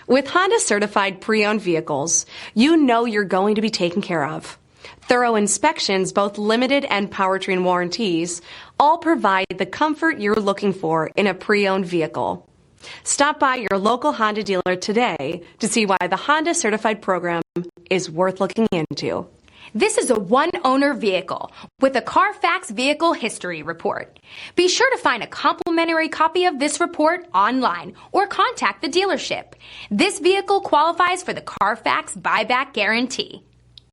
With Honda certified pre-owned vehicles, you know you're going to be taken care of. Thorough inspections, both limited and powertrain warranties, all provide the comfort you're looking for in a pre-owned vehicle. Stop by your local Honda dealer today to see why the Honda certified program is worth looking into. This is a one-owner vehicle with a Carfax Vehicle History Report. Be sure to find a complimentary copy of this report online or contact the dealership. This vehicle qualifies for the Carfax Buyback Guarantee.